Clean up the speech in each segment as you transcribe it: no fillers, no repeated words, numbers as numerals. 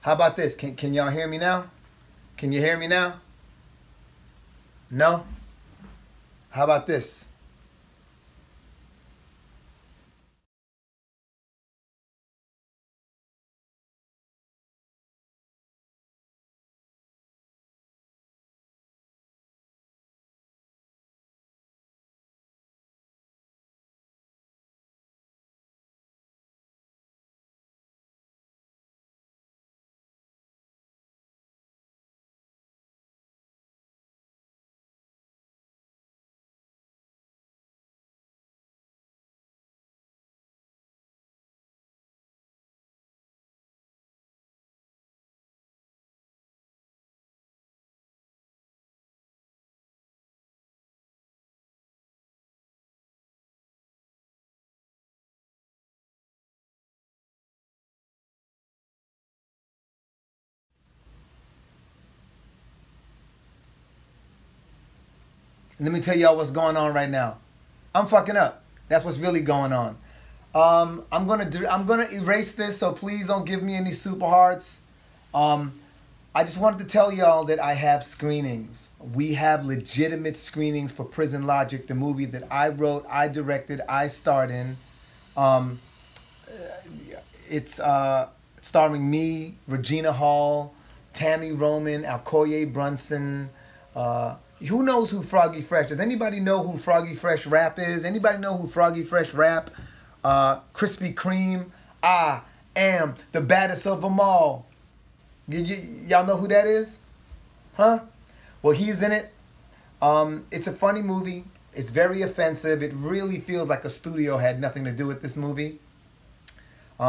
How about this? Can y'all hear me now? Can you hear me now? No? How about this? Let me tell y'all what's going on right now. I'm fucking up. That's what's really going on. I'm gonna erase this, so please don't give me any super hearts. Um, I just wanted to tell y'all that I have screenings. We have legitimate screenings for Prison Logic, the movie that I wrote, I directed, I starred in. Um, it's starring me, Regina Hall, Tammy Roman, Alkoye Brunson. Who knows who Froggy Fresh? Does anybody know who Froggy Fresh Rap is? Anybody know who Froggy Fresh Rap? Krispy Kreme. I am the baddest of them all. Y'all know who that is? Huh? Well, he's in it. It's a funny movie. It's very offensive. It really feels like a studio had nothing to do with this movie.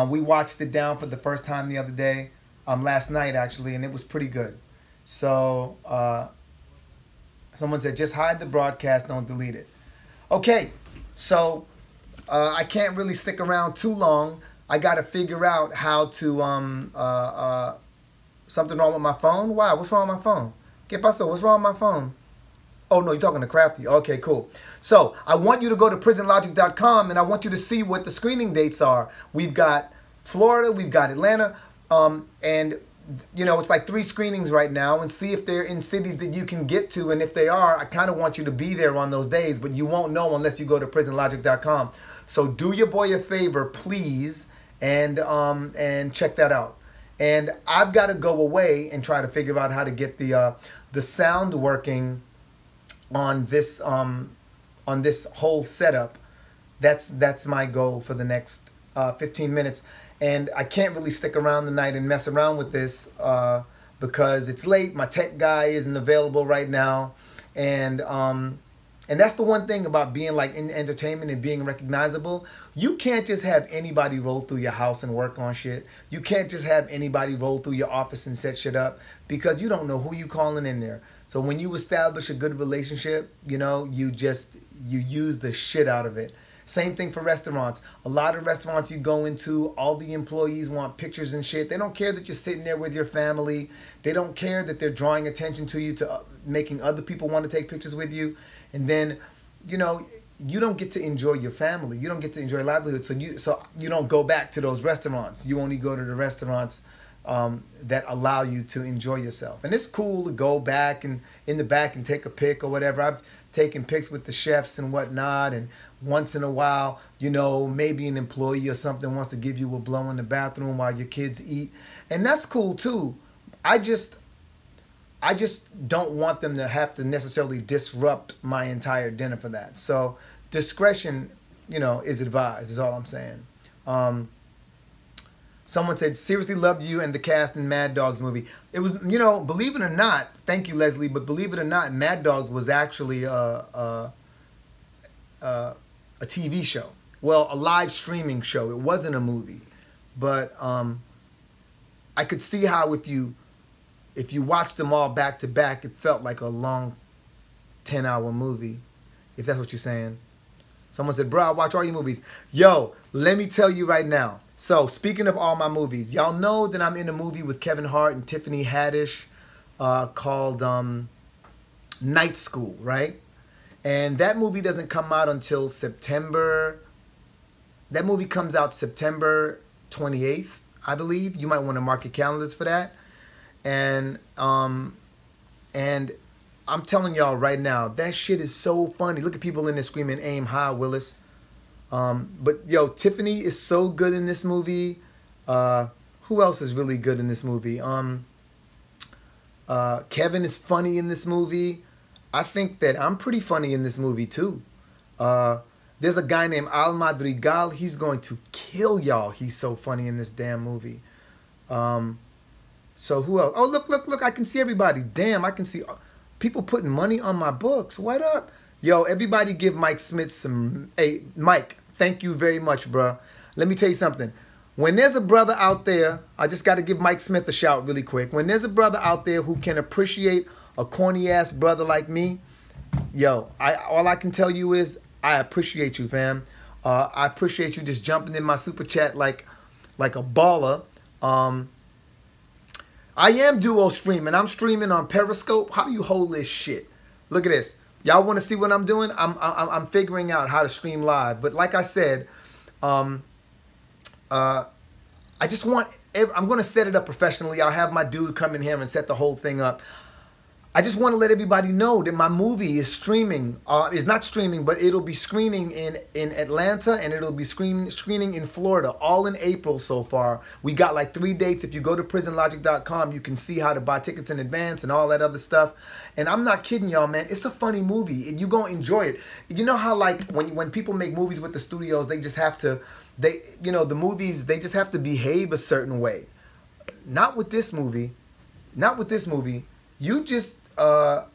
We watched it down for the first time the other day, last night actually, and it was pretty good. So, someone said, just hide the broadcast, don't delete it. Okay, so I can't really stick around too long. I got to figure out how to, something wrong with my phone? Wow, what's wrong with my phone? ¿Qué pasó? What's wrong with my phone? Oh, no, you're talking to Crafty. Okay, cool. So I want you to go to prisonlogic.com and I want you to see what the screening dates are. We've got Florida, we've got Atlanta, and you know, it's like 3 screenings right now, and see if they're in cities that you can get to, and if they are, I kind of want you to be there on those days, but you won't know unless you go to prisonlogic.com. So do your boy a favor, please, and check that out. And I've got to go away and try to figure out how to get the sound working on this whole setup. That's my goal for the next 15 minutes. And I can't really stick around the night and mess around with this because it's late. My tech guy isn't available right now, and that's the one thing about being like in entertainment and being recognizable. You can't just have anybody roll through your house and work on shit. You can't just have anybody roll through your office and set shit up because you don't know who you calling in there. So when you establish a good relationship, you know, you use the shit out of it. Same thing for restaurants. A lot of restaurants you go into, all the employees want pictures and shit. They don't care that you're sitting there with your family. They don't care that they're drawing attention to you, to making other people want to take pictures with you. And then, you know, you don't get to enjoy your family. You don't get to enjoy livelihood. So you don't go back to those restaurants. You only go to the restaurants that allow you to enjoy yourself. And it's cool to go back and in the back and take a pic or whatever. I've taken pics with the chefs and whatnot, and once in a while, you know, maybe an employee or something wants to give you a blow in the bathroom while your kids eat, and that's cool too. I just don't want them to have to necessarily disrupt my entire dinner for that. So discretion, you know, is advised, is all I'm saying. Someone said, seriously loved you and the cast in Mad Dogs movie. It was, you know, believe it or not, thank you, Leslie, but believe it or not, Mad Dogs was actually a TV show. Well, a live streaming show. It wasn't a movie. But I could see how if you watched them all back to back, it felt like a long 10-hour movie, if that's what you're saying. Someone said, bro, I watch all your movies. Yo, let me tell you right now. So, speaking of all my movies, y'all know that I'm in a movie with Kevin Hart and Tiffany Haddish called Night School, right? And that movie doesn't come out until September. That movie comes out September 28th, I believe. You might want to mark your calendars for that. And and I'm telling y'all right now, that shit is so funny. Look at people in there screaming, "Aim high, Willis." But yo, Tiffany is so good in this movie. Who else is really good in this movie? Kevin is funny in this movie. I think that I'm pretty funny in this movie too. There's a guy named Al Madrigal. He's going to kill y'all. He's so funny in this damn movie. So who else? Oh, look. I can see everybody. Damn, I can see people putting money on my books. What up? Yo, everybody give Mike Smith some... Hey, Mike, thank you very much, bro. Let me tell you something. When there's a brother out there, I just got to give Mike Smith a shout really quick. When there's a brother out there who can appreciate a corny-ass brother like me, yo, all I can tell you is I appreciate you, fam. I appreciate you just jumping in my super chat like a baller. I am duo streaming. I'm streaming on Periscope. How do you hold this shit? Look at this. Y'all want to see what I'm doing? I'm figuring out how to stream live. But like I said, I just want... I'm going to set it up professionally. I'll have my dude come in here and set the whole thing up. I just want to let everybody know that my movie is streaming. It's not streaming, but it'll be screening in Atlanta, and it'll be screening in Florida, all in April so far. We got like 3 dates. If you go to prisonlogic.com, you can see how to buy tickets in advance and all that other stuff. And I'm not kidding y'all, man. It's a funny movie, and you're going to enjoy it. You know how like when people make movies with the studios, they just have to, the movies, they just have to behave a certain way. Not with this movie. Not with this movie. You just... all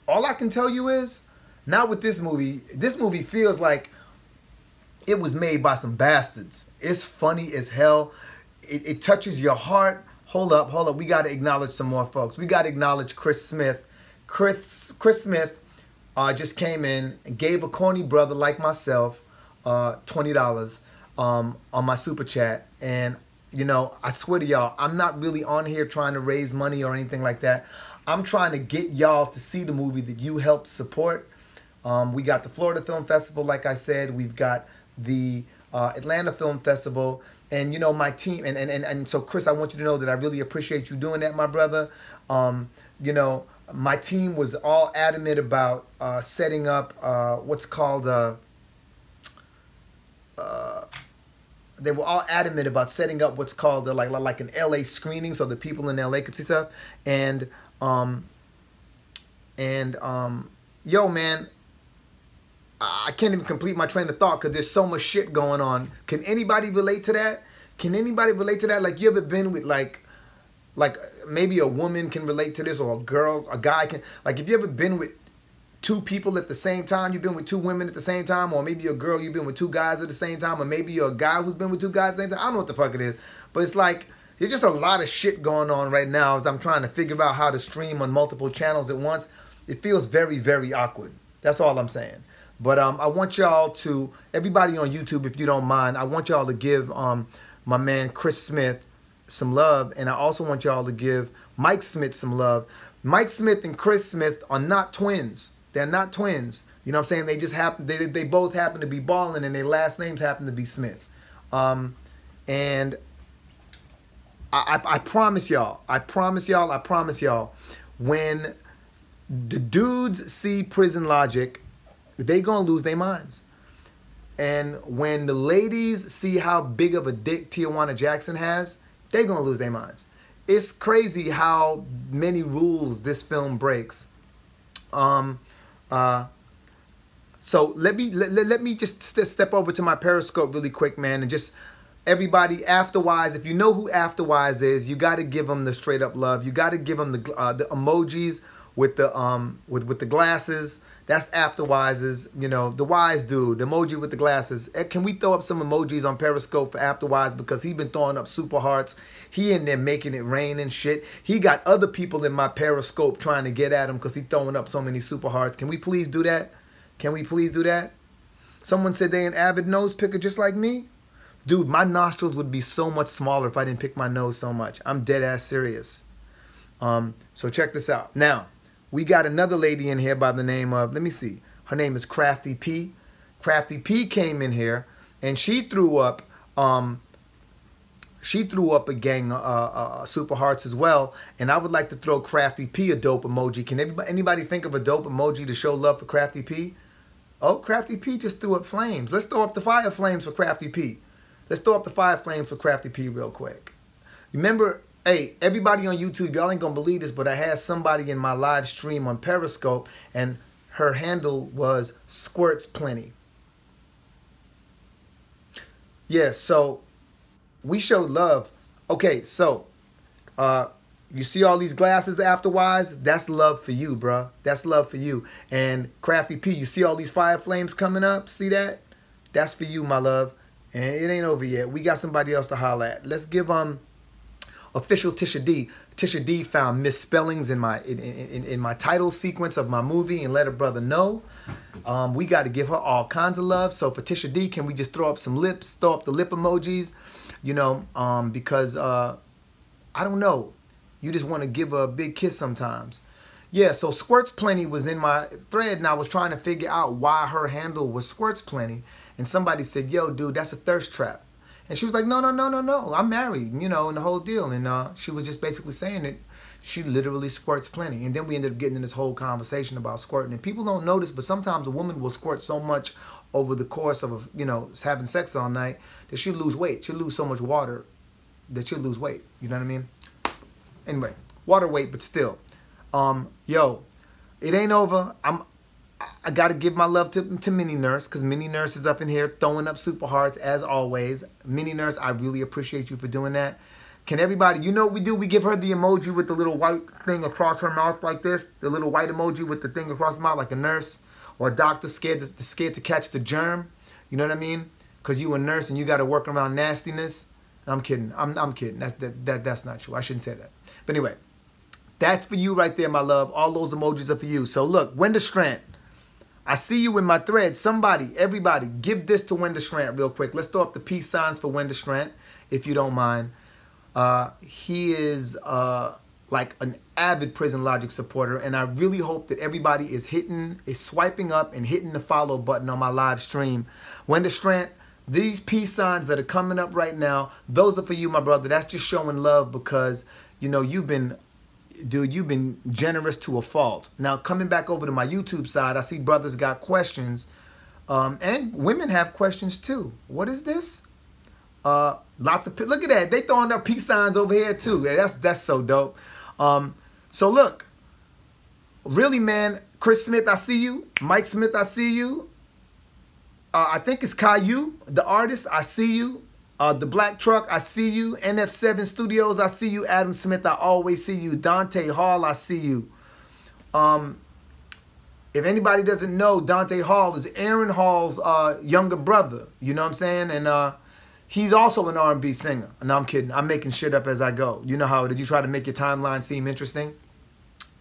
I can tell you is, not with this movie feels like it was made by some bastards. It's funny as hell. It touches your heart. Hold up. We got to acknowledge some more folks. We got to acknowledge Chris Smith. Chris Smith just came in and gave a corny brother like myself $20 on my super chat. And you know, I swear to y'all, I'm not really on here trying to raise money or anything like that. I'm trying to get y'all to see the movie that you helped support. We got the Florida Film Festival, like I said. We've got the Atlanta Film Festival. And, you know, my team. And so, Chris, I want you to know that I really appreciate you doing that, my brother. You know, my team was all adamant about setting up what's called... they were all adamant about setting up what's called like an LA screening, so the people in LA could see stuff. And yo, man, I can't even complete my train of thought because there's so much shit going on. Can anybody relate to that? Can anybody relate to that? Like, you ever been with like maybe a woman can relate to this, or a guy can. Like, if you ever been with two people at the same time, you've been with two women at the same time, or maybe you're a girl, you've been with two guys at the same time, or maybe you're a guy who's been with two guys at the same time. I don't know what the fuck it is, but it's like, there's just a lot of shit going on right now as I'm trying to figure out how to stream on multiple channels at once. It feels very, very awkward. That's all I'm saying. But I want y'all to, everybody on YouTube, if you don't mind, I want y'all to give my man Chris Smith some love, and I also want y'all to give Mike Smith some love. Mike Smith and Chris Smith are not twins. They're not twins. You know what I'm saying? They just happen. They both happen to be balling, and their last names happen to be Smith. And I promise y'all. I promise y'all. When the dudes see Prison Logic, they gonna lose their minds. And when the ladies see how big of a dick Tijuana Jackson has, they gonna lose their minds. It's crazy how many rules this film breaks. So let me just step over to my Periscope really quick, man, and just everybody, Afterwise, if you know who Afterwise is, you got to give them the straight up love. You got to give them the emojis with the glasses. That's Afterwise's, you know, the wise dude, the emoji with the glasses. Can we throw up some emojis on Periscope for Afterwise, because he been throwing up super hearts. He in there making it rain and shit. He got other people in my Periscope trying to get at him because he throwing up so many super hearts. Can we please do that? Can we please do that? Someone said they an avid nose picker just like me. Dude, my nostrils would be so much smaller if I didn't pick my nose so much. I'm dead ass serious. So check this out. Now, we got another lady in here by the name of, let me see. Her name is Crafty P. Crafty P came in here and she threw up. She threw up a gang super hearts as well, and I would like to throw Crafty P a dope emoji. Can anybody think of a dope emoji to show love for Crafty P? Oh, Crafty P just threw up flames. Let's throw up the fire flames for Crafty P. Let's throw up the fire flames for Crafty P real quick. Remember, hey, everybody on YouTube, y'all ain't gonna believe this, but I had somebody in my live stream on Periscope, and her handle was Squirts Plenty. Yeah, so we showed love. Okay, so you see all these glasses afterwards? That's love for you, bruh. That's love for you. And Crafty P, you see all these fire flames coming up? See that? That's for you, my love. And it ain't over yet. We got somebody else to holler at. Let's give official Tisha D. Tisha D found misspellings in my title sequence of my movie and let her brother know. We got to give her all kinds of love. So for Tisha D, can we just throw up some lips, throw up the lip emojis? You know, because I don't know. You just want to give her a big kiss sometimes. Yeah, so Squirts Plenty was in my thread, and I was trying to figure out why her handle was Squirts Plenty. And somebody said, yo, dude, that's a thirst trap. And she was like, no, I'm married, you know, and the whole deal. And she was just basically saying that she literally squirts plenty. And then we ended up getting in this whole conversation about squirting. And people don't notice, but sometimes a woman will squirt so much over the course of, you know, having sex all night that she'll lose weight. She'll lose so much water that she'll lose weight. You know what I mean? Anyway, water weight, but still. Yo, it ain't over. I got to give my love to Mini Nurse, because Mini Nurse is up in here throwing up super hearts as always. Mini Nurse, I really appreciate you for doing that. Can everybody, you know what we do? We give her the emoji with the little white thing across her mouth like this. The little white emoji with the thing across the mouth like a nurse or a doctor scared to catch the germ. You know what I mean? Because you a nurse and you got to work around nastiness. I'm kidding. I'm kidding. That's not true. I shouldn't say that. But anyway, that's for you right there, my love. All those emojis are for you. So look, Wenda Strand. I see you in my thread. Somebody, everybody, give this to Wenda Strand real quick. Let's throw up the peace signs for Wenda Strand, if you don't mind. He is like an avid Prison Logic supporter, and I really hope that everybody is swiping up and hitting the follow button on my live stream. Wenda Strand, these peace signs that are coming up right now, those are for you, my brother. That's just showing love because, you know, you've been generous to a fault. Now, coming back over to my YouTube side, I see brothers got questions, and women have questions too. What is this? Lots of, look at that. They throwing up peace signs over here too. Yeah, that's so dope. So look, really, man, Chris Smith, I see you. Mike Smith, I see you. I think it's Caillou, the artist. I see you. The Black Truck, I see you. NF7 Studios, I see you. Adam Smith, I always see you. Dante Hall, I see you. If anybody doesn't know, Dante Hall is Aaron Hall's younger brother. You know what I'm saying? And he's also an R&B singer. No, I'm kidding. I'm making shit up as I go. You know how did you try to make your timeline seem interesting?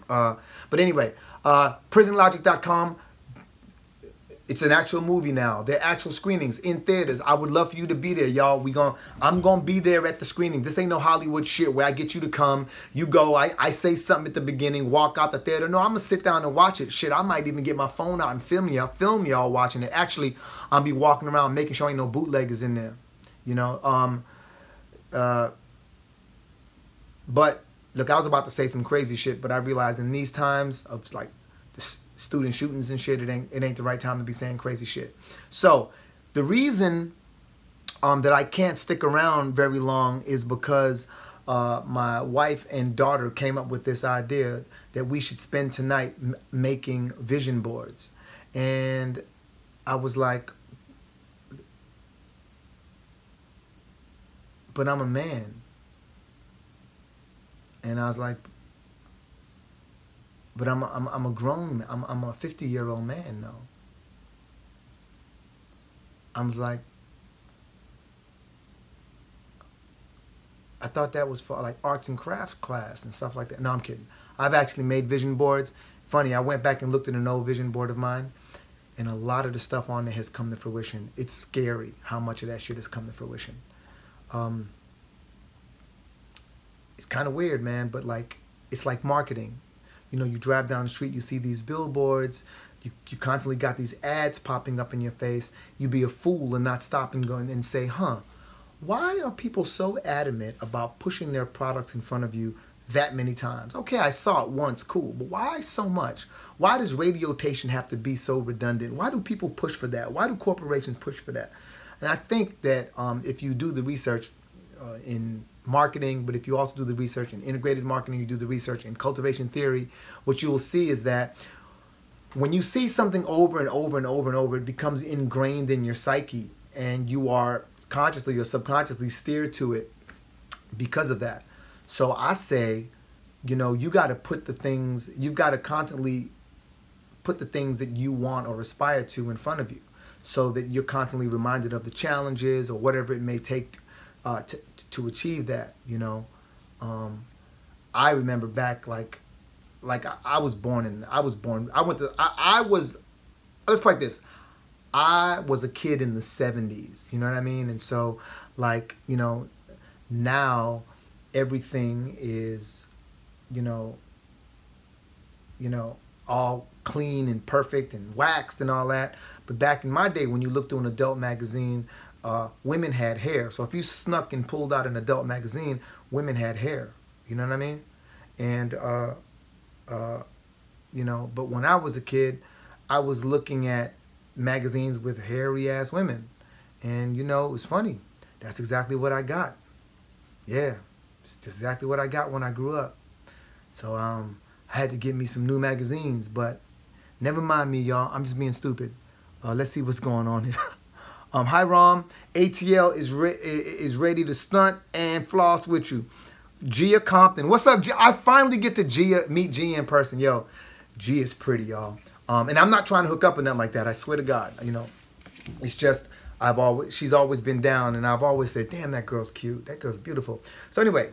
But anyway, prisonlogic.com. It's an actual movie now. They're actual screenings in theaters. I would love for you to be there, y'all. I'm gonna be there at the screening. This ain't no Hollywood shit where I get you to come. You go, I say something at the beginning, walk out the theater. No, I'm gonna sit down and watch it. Shit, I might even get my phone out and film y'all watching it. Actually, I'll be walking around making sure ain't no bootleggers in there. You know, but look, I was about to say some crazy shit, but I realized in these times of like student shootings and shit, it ain't the right time to be saying crazy shit. So the reason that I can't stick around very long is because my wife and daughter came up with this idea that we should spend tonight making vision boards. And I was like, but I'm a man. And I was like, but I'm a grown, I'm a 50-year-old man now. I was like, I thought that was for like arts and crafts class and stuff like that. No, I'm kidding. I've actually made vision boards. Funny, I went back and looked at an old vision board of mine, and a lot of the stuff on there has come to fruition. It's scary how much of that shit has come to fruition. It's kind of weird, man, but like, it's like marketing. You know, you drive down the street, you see these billboards, You constantly got these ads popping up in your face. You be a fool and not stop and go and say, why are people so adamant about pushing their products in front of you that many times? Okay, I saw it once, cool, but why so much? Why does radiotation have to be so redundant? Why do people push for that? Why do corporations push for that? And I think that if you do the research in marketing, but if you also do the research in integrated marketing, you do the research in cultivation theory, what you will see is that when you see something over and over and over and over, it becomes ingrained in your psyche, and you are consciously or subconsciously steered to it because of that. So I say, you got to put the things, you've got to constantly put the things that you want or aspire to in front of you, so that you're constantly reminded of the challenges or whatever it may take to achieve that. I remember back like I was born, let's put it like this. I was a kid in the 70s, you know what I mean? And so now everything is, all clean and perfect and waxed and all that. But back in my day, when you looked through an adult magazine, women had hair. So if you snuck and pulled out an adult magazine, women had hair. You know what I mean? And, but when I was a kid, I was looking at magazines with hairy-ass women. And, it was funny. That's exactly what I got. Yeah, it's just exactly what I got when I grew up. So I had to get me some new magazines, but never mind me, y'all. I'm just being stupid. Let's see what's going on here. Hi, Rom. ATL is ready to stunt and floss with you. Gia Compton. What's up, Gia? I finally get to meet Gia in person. Yo, Gia is pretty, y'all. And I'm not trying to hook up with nothing like that. I swear to God. It's just she's always been down, and I've always said, damn, that girl's cute. That girl's beautiful. So anyway,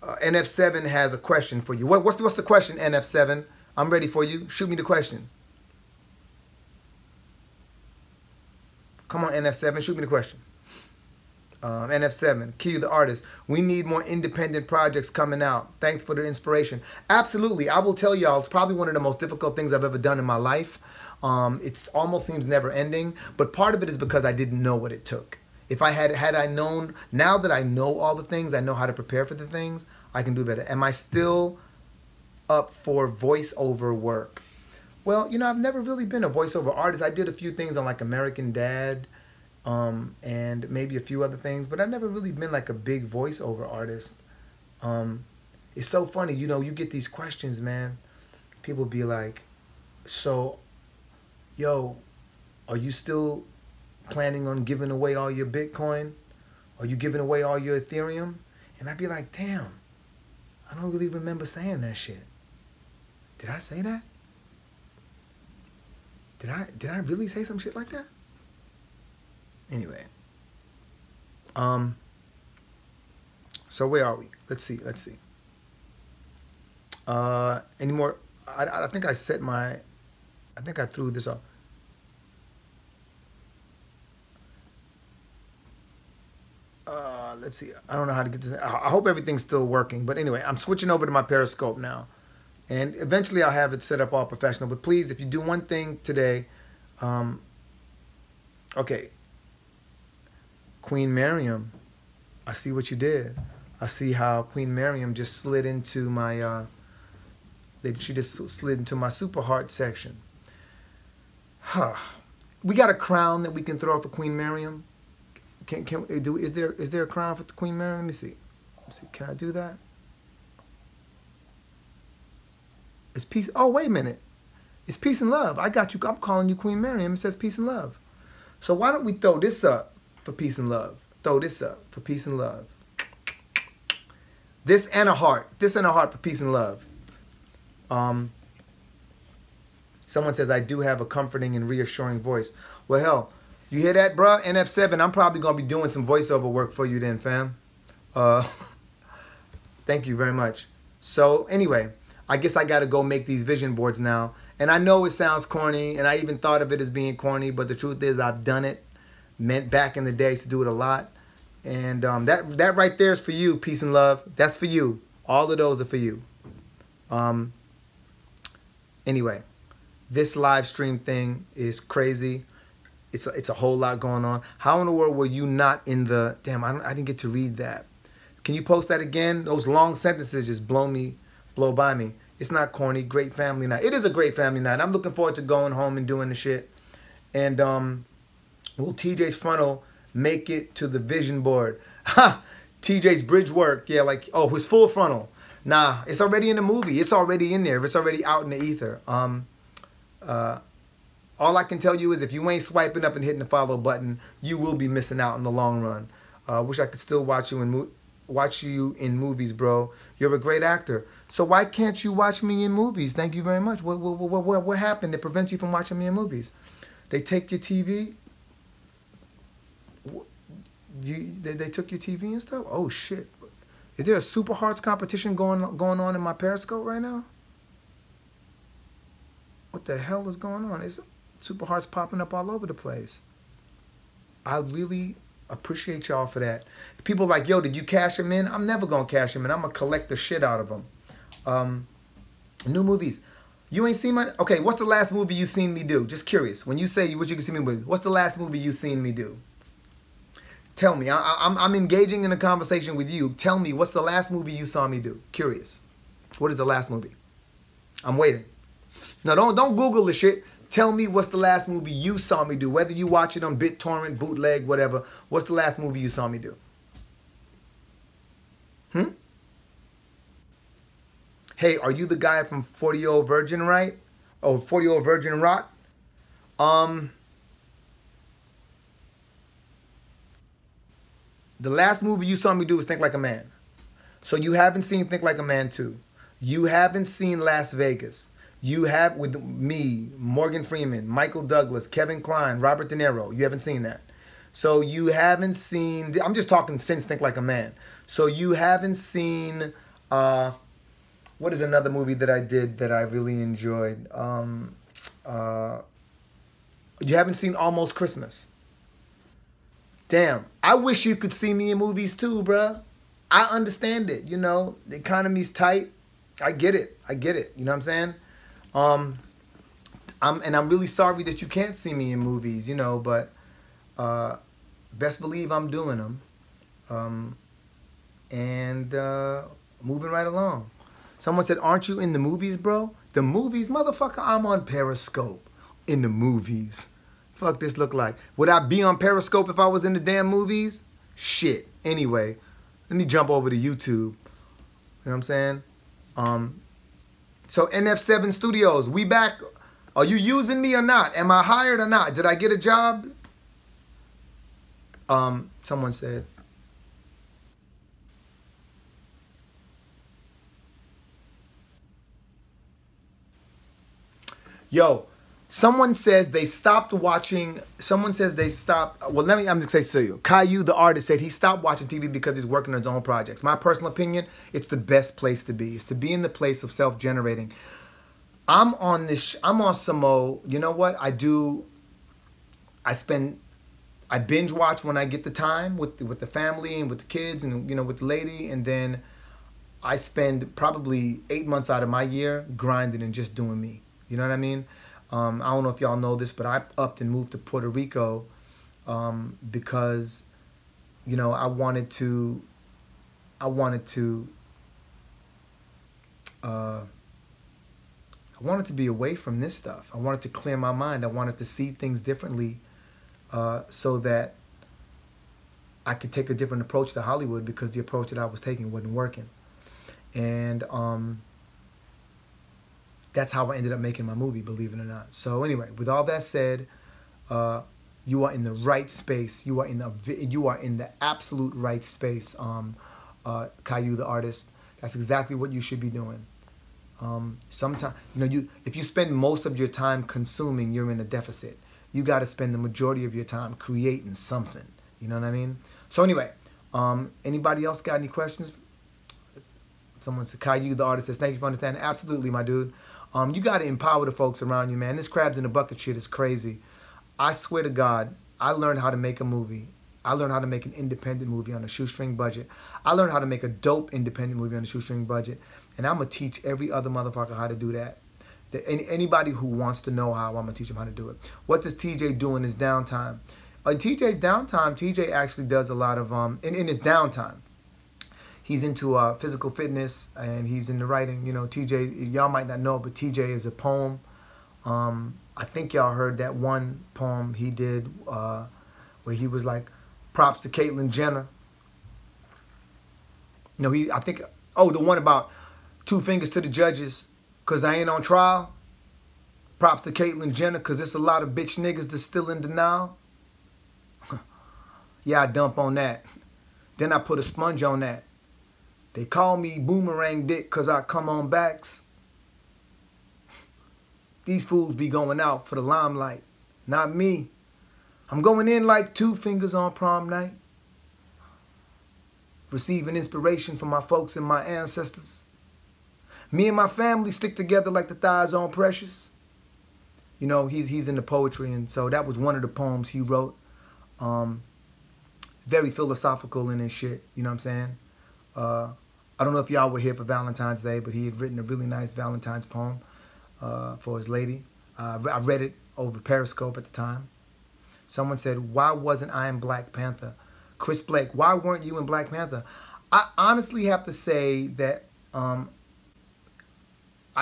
NF7 has a question for you. What's the question, NF7? I'm ready for you. Shoot me the question. Come on, NF7, shoot me the question. NF7, Key the artist. We need more independent projects coming out. Thanks for the inspiration. Absolutely. I will tell y'all, it's probably one of the most difficult things I've ever done in my life. It almost seems never ending, but part of it is because I didn't know what it took. If I had I known, now that I know all the things, I know how to prepare for the things, I can do better. Am I still up for voiceover work? Well, I've never really been a voiceover artist. I did a few things on like American Dad, and maybe a few other things, but I've never really been like a big voiceover artist. It's so funny, you get these questions, man. People be like, so, yo, are you still planning on giving away all your Bitcoin? Are you giving away all your Ethereum? And I'd be like, damn, I don't really remember saying that shit. Did I say that? Did I really say some shit like that? Anyway. So where are we? Let's see. Any more? I think I threw this off. Let's see. I don't know how to get this. I hope everything's still working. But anyway, I'm switching over to my Periscope now. And eventually I'll have it set up all professional. But please, if you do one thing today, okay. Queen Miriam, I see what you did. I see how Queen Miriam just slid into my, she just slid into my Super Heart section. We got a crown that we can throw for Queen Miriam. Is there a crown for Queen Miriam? Let me see. Can I do that? It's peace. Oh, wait a minute. It's peace and love. I got you. I'm calling you Queen Miriam. It says peace and love. So why don't we throw this up for peace and love? Throw this up for peace and love. This and a heart. This and a heart for peace and love. Someone says, I do have a comforting and reassuring voice. Well, hell, you hear that, bruh? NF7, I'm probably going to be doing some voiceover work for you then, fam. Thank you very much. So anyway, I guess I got to go make these vision boards now. And I know it sounds corny, and I even thought of it as being corny, but the truth is I've done it. Meant back in the day to do it a lot. And that right there is for you, peace and love. That's for you. All of those are for you. Anyway, this live stream thing is crazy. It's a whole lot going on. How in the world were you not in the... Damn, I didn't get to read that. Can you post that again? Those long sentences just blow by me. It's not corny. Great family night. It is a great family night. I'm looking forward to going home and doing the shit. And will TJ's frontal make it to the vision board? Ha! TJ's bridge work. Yeah, like, oh, his full frontal. Nah, it's already in the movie. It's already in there. It's already out in the ether. All I can tell you is if you ain't swiping up and hitting the follow button, you will be missing out in the long run. Wish I could still watch you in movies, bro. You're a great actor. So why can't you watch me in movies? Thank you very much. What happened that prevents you from watching me in movies? They take your TV? They took your TV and stuff? Oh, shit. Is there a Super Hearts competition going on in my Periscope right now? What the hell is going on? Is Super Hearts popping up all over the place? I really appreciate y'all for that. People are like, yo, did you cash them in? I'm never going to cash them in. I'm going to collect the shit out of them. New movies. You ain't seen my... Okay, what's the last movie you seen me do? Just curious. When you say what you can see me with, what's the last movie you seen me do? Tell me. I'm engaging in a conversation with you. Tell me, what's the last movie you saw me do? Curious. What is the last movie? I'm waiting. No, don't Google the shit. Tell me what's the last movie you saw me do. Whether you watch it on BitTorrent, bootleg, whatever. What's the last movie you saw me do? Hey, are you the guy from 40-Year-Old Virgin, right? Oh, 40-Year-Old Virgin Rot? The last movie you saw me do was Think Like a Man. So you haven't seen Think Like a Man 2. You haven't seen Las Vegas. You have, with me, Morgan Freeman, Michael Douglas, Kevin Kline, Robert De Niro. You haven't seen that. So you haven't seen... I'm just talking since Think Like a Man. So you haven't seen... what is another movie that I did that I really enjoyed? You haven't seen Almost Christmas. Damn. I wish you could see me in movies too, bruh. I understand it. You know, the economy's tight. I get it. You know what I'm saying? I'm really sorry that you can't see me in movies, you know, but best believe I'm doing them. Moving right along. Someone said, aren't you in the movies, bro? The movies? Motherfucker, I'm on Periscope. In the movies. Fuck this look like. Would I be on Periscope if I was in the damn movies? Shit. Anyway, let me jump over to YouTube. You know what I'm saying? So NF7 Studios, we back. Are you using me or not? Am I hired or not? Did I get a job? Someone said. Yo, someone says they stopped watching. Someone says they stopped. Well, I'm just going to say to you. Caillou, the artist, said he stopped watching TV because he's working on his own projects. My personal opinion, it's the best place to be. It's to be in the place of self-generating. I'm on some, you know what? I binge watch when I get the time with the family and with the kids and, you know, with the lady. And then I spend probably 8 months out of my year grinding and just doing me. You know what I mean? I don't know if y'all know this, but I upped and moved to Puerto Rico because, you know, I wanted to be away from this stuff. I wanted to clear my mind. I wanted to see things differently so that I could take a different approach to Hollywood because the approach that I was taking wasn't working. And that's how I ended up making my movie, believe it or not. So anyway, with all that said, you are in the right space. You are in the absolute right space, Caillou, the artist. That's exactly what you should be doing. Sometimes, you know, if you spend most of your time consuming, you're in a deficit. You got to spend the majority of your time creating something. You know what I mean? So anyway, anybody else got any questions? Someone said, Caillou, the artist, says, thank you for understanding. Absolutely, my dude. You got to empower the folks around you, man. This crabs in the bucket shit is crazy. I swear to God, I learned how to make a movie. I learned how to make an independent movie on a shoestring budget. I learned how to make a dope independent movie on a shoestring budget. And I'm going to teach every other motherfucker how to do that. Anybody who wants to know how, I'm gonna teach them how to do it. What does TJ do in his downtime? In TJ's downtime, TJ actually does a lot of in his downtime. He's into physical fitness and he's into writing. You know, TJ, y'all might not know, but TJ is a poem. I think y'all heard that one poem he did where he was like, "Props to Caitlyn Jenner." No, I think, oh, the one about 2 fingers to the judges, cause I ain't on trial. Props to Caitlyn Jenner, cause there's a lot of bitch niggas that's still in denial. Yeah, I dump on that. Then I put a sponge on that. They call me boomerang dick cause I come on backs. These fools be going out for the limelight, not me. I'm going in like 2 fingers on prom night. Receiving inspiration from my folks and my ancestors. Me and my family stick together like the thighs on Precious. You know, he's into poetry, and so that was one of the poems he wrote. Very philosophical in his shit, you know what I'm saying? I don't know if y'all were here for Valentine's Day, but he had written a really nice Valentine's poem for his lady. I read it over Periscope at the time. Someone said, "Why wasn't I in Black Panther?" Chris Blake, why weren't you in Black Panther? I honestly have to say that I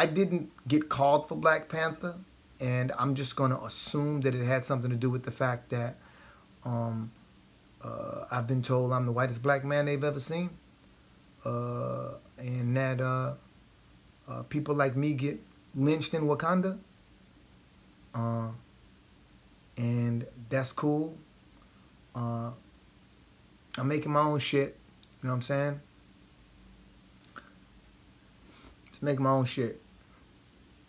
didn't get called for Black Panther, and I'm just going to assume that it had something to do with the fact that I've been told I'm the whitest black man they've ever seen, and that people like me get lynched in Wakanda, and that's cool. I'm making my own shit, you know what I'm saying? Just making my own shit.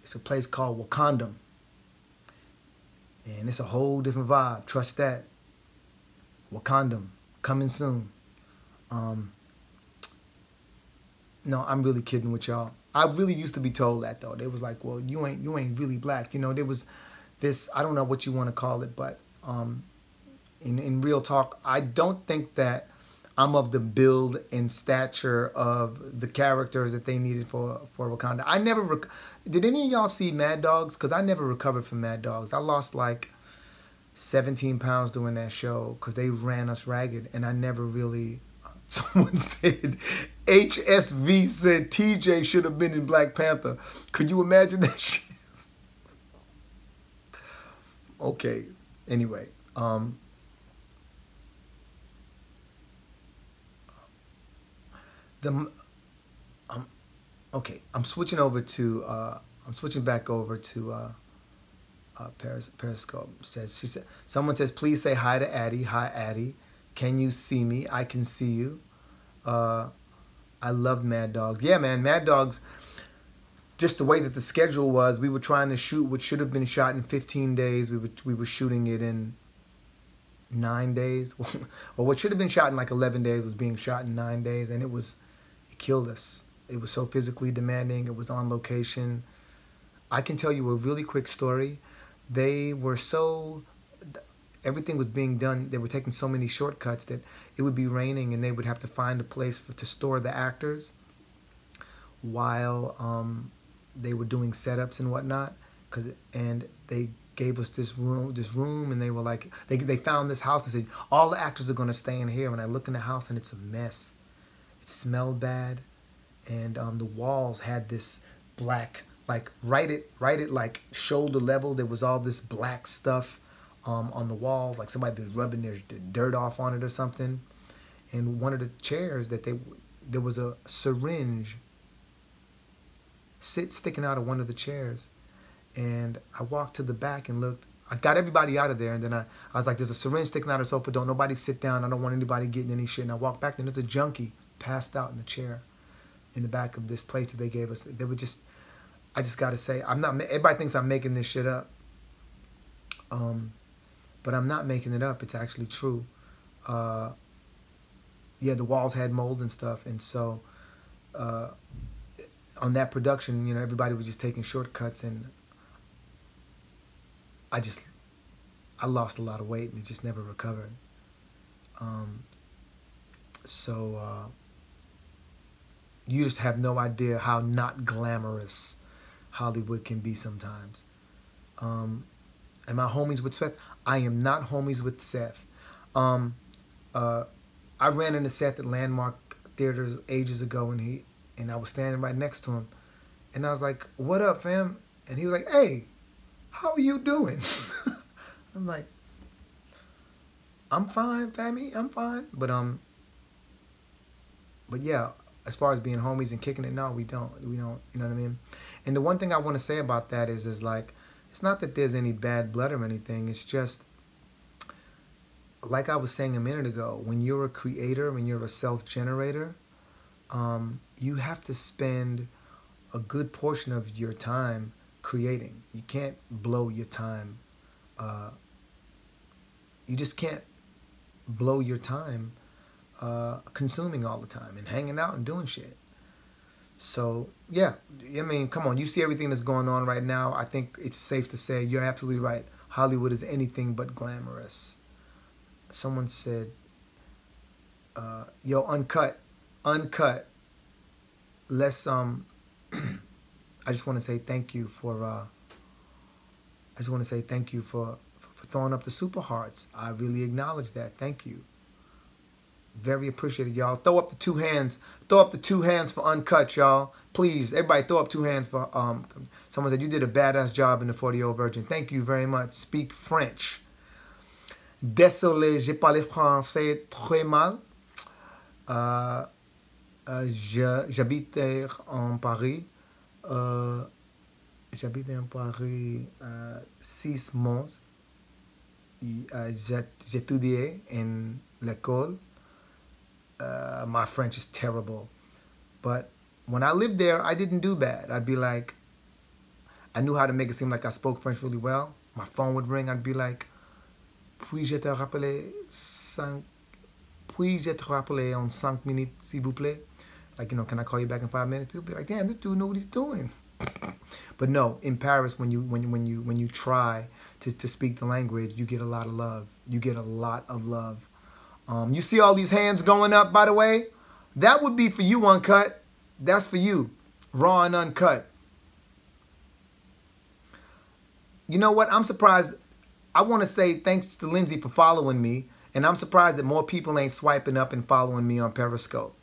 It's a place called Wakanda, and it's a whole different vibe. Trust that. Wakanda, coming soon. No, I'm really kidding with y'all. I really used to be told that though. They was like, "Well, you ain't really black." You know, there was this, I don't know what you want to call it, but in real talk, I don't think that I'm of the build and stature of the characters that they needed for Wakanda. I never did any of y'all see Mad Dogs? Because I never recovered from Mad Dogs. I lost like 17 pounds doing that show because they ran us ragged, and I never really. Someone said HSV said TJ should have been in Black Panther. Could you imagine that shit? Okay. Anyway, okay. I'm switching over to. I'm switching back over to Periscope. Someone says, please say hi to Addie. Hi, Addie. Can you see me? I can see you. I love Mad Dogs. Yeah, man, Mad Dogs. Just the way that the schedule was, we were trying to shoot what should have been shot in 15 days. We were shooting it in 9 days, or what should have been shot in like 11 days was being shot in 9 days, and it killed us. It was so physically demanding. It was on location. I can tell you a really quick story. They were so, everything was being done. They were taking so many shortcuts that it would be raining, and they would have to find a place to store the actors while they were doing setups and whatnot. And they gave us this room, and they were like, they found this house and said, all the actors are going to stay in here. And I look in the house, and it's a mess. It smelled bad, and the walls had this black, like right at like shoulder level, there was all this black stuff on the walls, like somebody was rubbing their dirt off on it or something. And one of the chairs there was a syringe sticking out of one of the chairs. And I walked to the back and looked. I got everybody out of there, and then I was like, there's a syringe sticking out of the sofa. Don't nobody sit down. I don't want anybody getting any shit. And I walked back, and there's a junkie passed out in the chair in the back of this place that they gave us. They were just, I just got to say, everybody thinks I'm making this shit up. But I'm not making it up. It's actually true. Yeah, the walls had mold and stuff. And so on that production, you know, everybody was just taking shortcuts, and I lost a lot of weight, and it just never recovered. So you just have no idea how not glamorous, Hollywood can be sometimes. Am I homies with Seth? I am not homies with Seth. I ran into Seth at Landmark Theaters ages ago, and I was standing right next to him, and I was like, "What up, fam?" And he was like, "Hey, how are you doing?" I'm like, "I'm fine, fammy. I'm fine." But yeah, as far as being homies and kicking it, no, we don't. You know what I mean? And the one thing I want to say about that is like, it's not that there's any bad blood or anything. It's just, like I was saying a minute ago, when you're a creator, when you're a self-generator, you have to spend a good portion of your time creating. You can't blow your time. You just can't blow your time consuming all the time and hanging out and doing shit. So, yeah, I mean, come on. You see everything that's going on right now. I think it's safe to say you're absolutely right. Hollywood is anything but glamorous. Someone said, yo, uncut. Let's, I just want to say thank you for throwing up the super hearts. I really acknowledge that. Thank you. Very appreciated, y'all. Throw up the 2 hands. Throw up the 2 hands for Uncut, y'all. Please, everybody throw up 2 hands for, someone said, you did a badass job in the 40-Year-Old Virgin. Thank you very much. Speak French. Désolé, j'ai parlé français très mal. J'habite en Paris. J'habite en Paris 6 mois. J'étudiais en l'école. My French is terrible. But when I lived there, I didn't do bad. I'd be like, I knew how to make it seem like I spoke French really well. My phone would ring. I'd be like, puis-je te rappeler en 5 minutes, s'il vous plaît? Like, you know, can I call you back in 5 minutes? People be like, damn, this dude know what he's doing. But no, in Paris, when you try to speak the language, you get a lot of love. You get a lot of love. You see all these hands going up, by the way? That would be for you, Uncut. That's for you. Raw and uncut. You know what? I'm surprised. I want to say thanks to Lindsay for following me. And I'm surprised that more people ain't swiping up and following me on Periscope.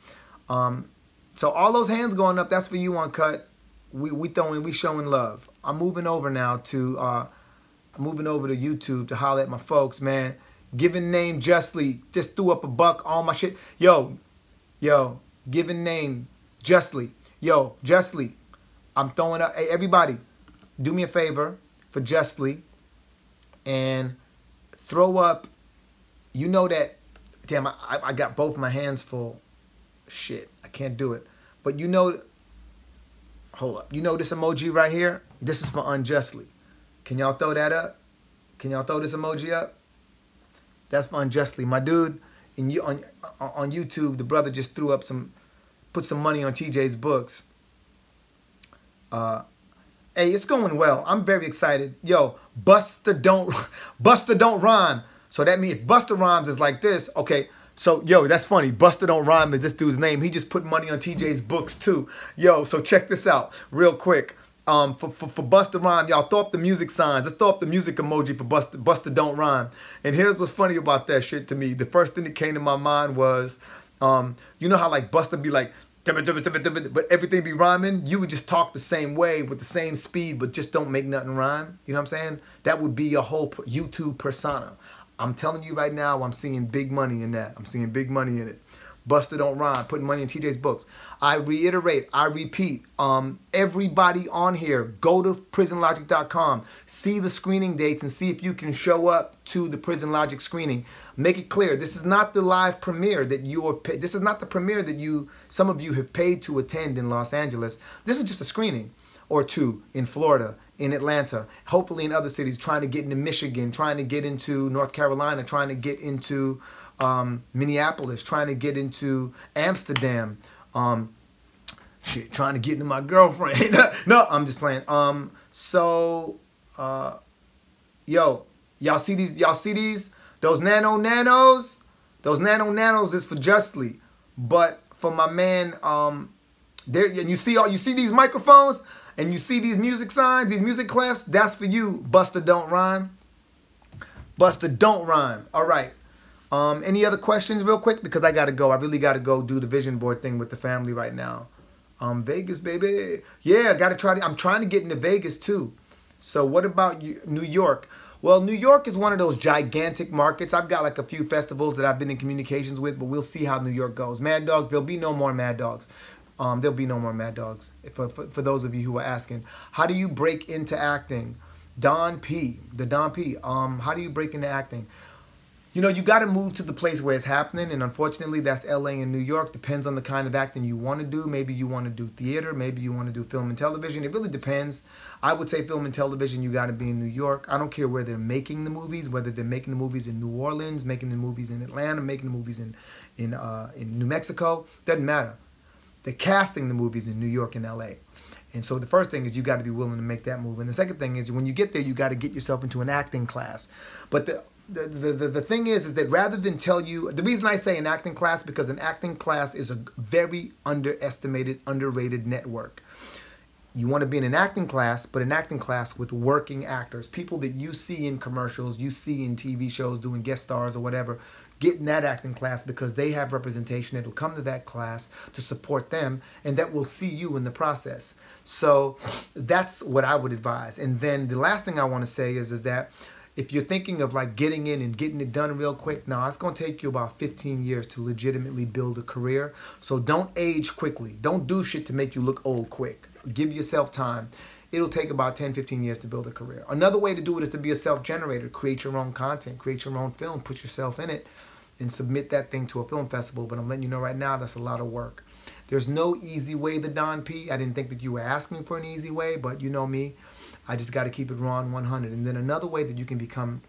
So all those hands going up, that's for you, Uncut. We showing love. I'm moving over now to YouTube to holler at my folks, man. Giving name Justly just threw up a buck, all my shit. Yo, giving name Justly. Yo, Justly, I'm throwing up. Hey, everybody, do me a favor for Justly and throw up. You know that, damn, I got both my hands full. Shit, I can't do it. But you know, hold up. You know this emoji right here? This is for Unjustly. Can y'all throw that up? Can y'all throw this emoji up? That's for Unjustly. My dude, on YouTube, the brother just threw up put some money on TJ's books. Hey, it's going well. I'm very excited. Yo, Busta don't rhyme. So that means if Busta rhymes is like this, okay. So, yo, that's funny. Busta don't rhyme is this dude's name. He just put money on TJ's books too. Yo, so check this out real quick. For Busta rhyme, y'all throw up the music signs. Let's throw up the music emoji for Busta don't rhyme. And here's what's funny about that shit to me. The first thing that came to my mind was, you know how like Busta be like, but everything be rhyming? You would just talk the same way with the same speed, but just don't make nothing rhyme. You know what I'm saying? That would be your whole YouTube persona. I'm telling you right now, I'm seeing big money in that. I'm seeing big money in it. Busta don't rhyme, putting money in TJ's books. I reiterate, I repeat, everybody on here, go to prisonlogic.com, see the screening dates and see if you can show up to the Prison Logic screening. Make it clear, this is not the live premiere that you are, this is not the premiere that some of you have paid to attend in Los Angeles. This is just a screening or two in Florida, in Atlanta, hopefully in other cities, trying to get into Michigan, trying to get into North Carolina, trying to get into Minneapolis, trying to get into Amsterdam, shit, trying to get into my girlfriend. No, I'm just playing. Yo, y'all see these? Those nanos is for Justly, but for my man, There, and you see these microphones, and you see these music signs, these music clefs. That's for you, Buster. Don't rhyme. Buster, don't rhyme. All right. Any other questions, real quick? Because I gotta go. I really gotta go do the vision board thing with the family right now. Vegas, baby. Yeah, I gotta try. I'm trying to get into Vegas too. So what about you, New York? Well, New York is one of those gigantic markets. I've got like a few festivals that I've been in communications with, but we'll see how New York goes. Mad Dogs, there'll be no more Mad Dogs. There'll be no more Mad Dogs. For those of you who are asking, how do you break into acting? Don P, the Don P. How do you break into acting? You know, you got to move to the place where it's happening, and unfortunately, that's LA and New York. Depends on the kind of acting you want to do. Maybe you want to do theater. Maybe you want to do film and television. It really depends. I would say film and television, you got to be in New York. I don't care where they're making the movies, whether they're making the movies in New Orleans, making the movies in Atlanta, making the movies in New Mexico. Doesn't matter. They're casting the movies in New York and LA. And so the first thing is you got to be willing to make that move. And the second thing is when you get there, you got to get yourself into an acting class. But the thing is that rather than tell you, the reason I say an acting class, because an acting class is a very underestimated, underrated network. You want to be in an acting class, but an acting class with working actors, people that you see in commercials, you see in TV shows doing guest stars or whatever. Get in that acting class because they have representation that will come to that class to support them and that will see you in the process. So that's what I would advise. And then the last thing I want to say is that if you're thinking of like getting in and getting it done real quick, now it's going to take you about 15 years to legitimately build a career. So don't age quickly. Don't do shit to make you look old quick. Give yourself time. It'll take about 10, 15 years to build a career. Another way to do it is to be a self-generator. Create your own content. Create your own film. Put yourself in it and submit that thing to a film festival. But I'm letting you know right now, that's a lot of work. There's no easy way, the Don P. I didn't think that you were asking for an easy way, but you know me. I just got to keep it raw and 100. And then another way that you can become,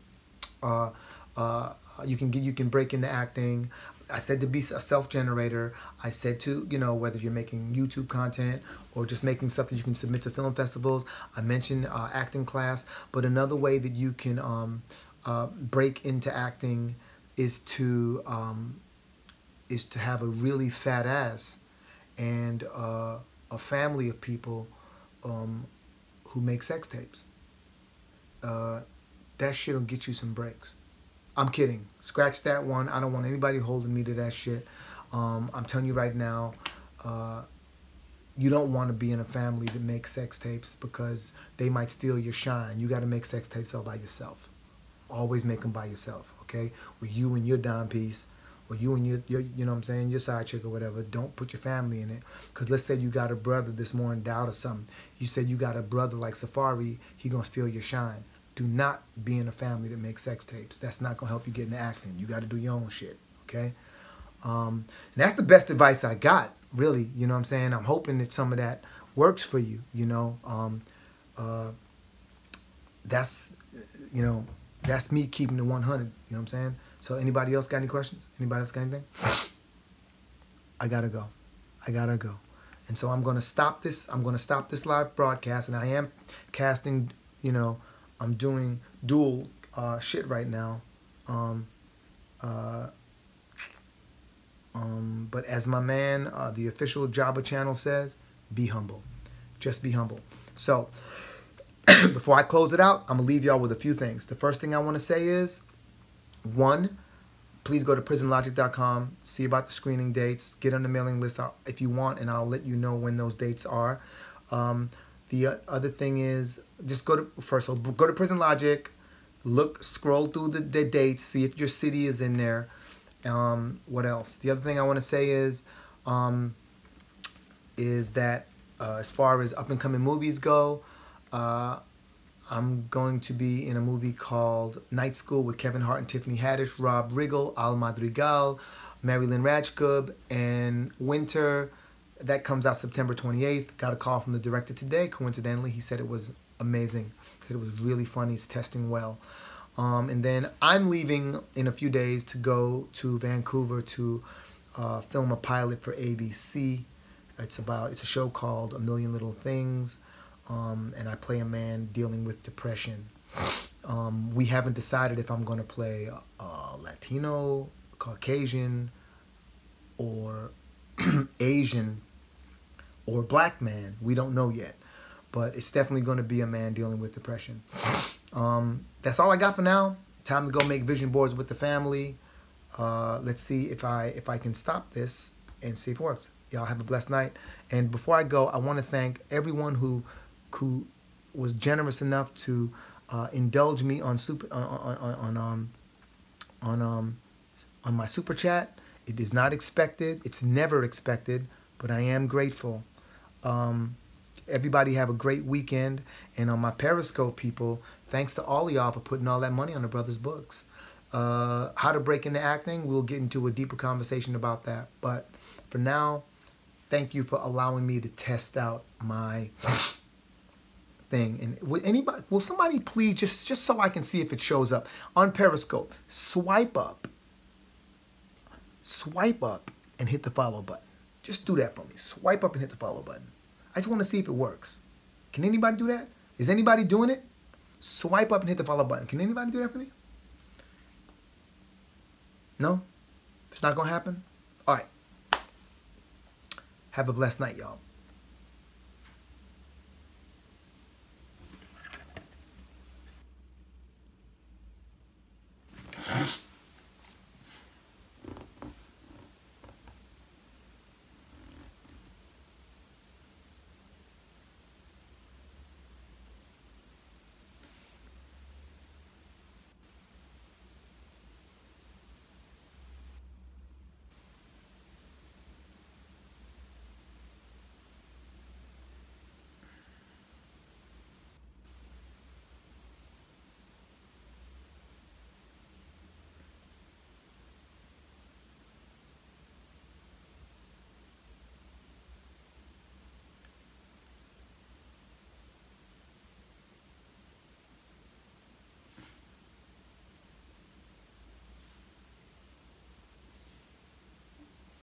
you can break into acting. I said to be a self-generator. I said to, you know, whether you're making YouTube content or just making stuff that you can submit to film festivals. I mentioned acting class. But another way that you can break into acting is to have a really fat ass and a family of people who make sex tapes. That shit will get you some breaks. I'm kidding. Scratch that one. I don't want anybody holding me to that shit. I'm telling you right now, you don't want to be in a family that makes sex tapes because they might steal your shine. You got to make sex tapes all by yourself. Always make them by yourself, okay? With you and your dime piece, or you and your you know what I'm saying, your side chick or whatever. Don't put your family in it. Because let's say you got a brother that's more endowed or something. You said you got a brother like Safari, he going to steal your shine. Do not be in a family that makes sex tapes. That's not going to help you get into acting. You got to do your own shit, okay? And that's the best advice I got, really. You know what I'm saying? I'm hoping that some of that works for you, you know. That's, you know, that's me keeping the 100, you know what I'm saying? So anybody else got any questions? Anybody else got anything? I got to go. I got to go. And so I'm going to stop this. I'm going to stop this live broadcast. And I am casting, you know, I'm doing dual shit right now. But as my man, the official Jabba channel says, be humble. Just be humble. So before I close it out, I'm going to leave y'all with a few things. The first thing I want to say is, one, please go to prisonlogic.com, see about the screening dates, get on the mailing list if you want, and I'll let you know when those dates are. The other thing is, just go to Prison Logic, scroll through the dates, see if your city is in there. What else? The other thing I want to say is that as far as up and coming movies go, I'm going to be in a movie called Night School with Kevin Hart and Tiffany Haddish, Rob Riggle, Al Madrigal, Mary Lynn Rajkub, and Winter. That comes out September 28th. Got a call from the director today. Coincidentally, he said it was amazing. He said it was really funny. It's testing well. And then I'm leaving in a few days to go to Vancouver to film a pilot for ABC. It's a show called A Million Little Things. And I play a man dealing with depression. We haven't decided if I'm going to play Latino, Caucasian, or Asian, or black man. We don't know yet. But it's definitely going to be a man dealing with depression. That's all I got for now. Time to go make vision boards with the family. Let's see if I can stop this and see if it works. Y'all have a blessed night. And before I go, I want to thank everyone who was generous enough to indulge me on my super chat. It is not expected. It's never expected, but I am grateful. Everybody have a great weekend. And on my Periscope people, thanks to all of y'all for putting all that money on the brothers' books. How to break into acting, we'll get into a deeper conversation about that. But for now, thank you for allowing me to test out my thing. And will somebody please, just so I can see if it shows up, on Periscope, swipe up and hit the follow button. Just do that for me. Swipe up and hit the follow button. I just want to see if it works. Can anybody do that? Is anybody doing it? Swipe up and hit the follow button. Can anybody do that for me? No? It's not going to happen? All right. Have a blessed night, y'all.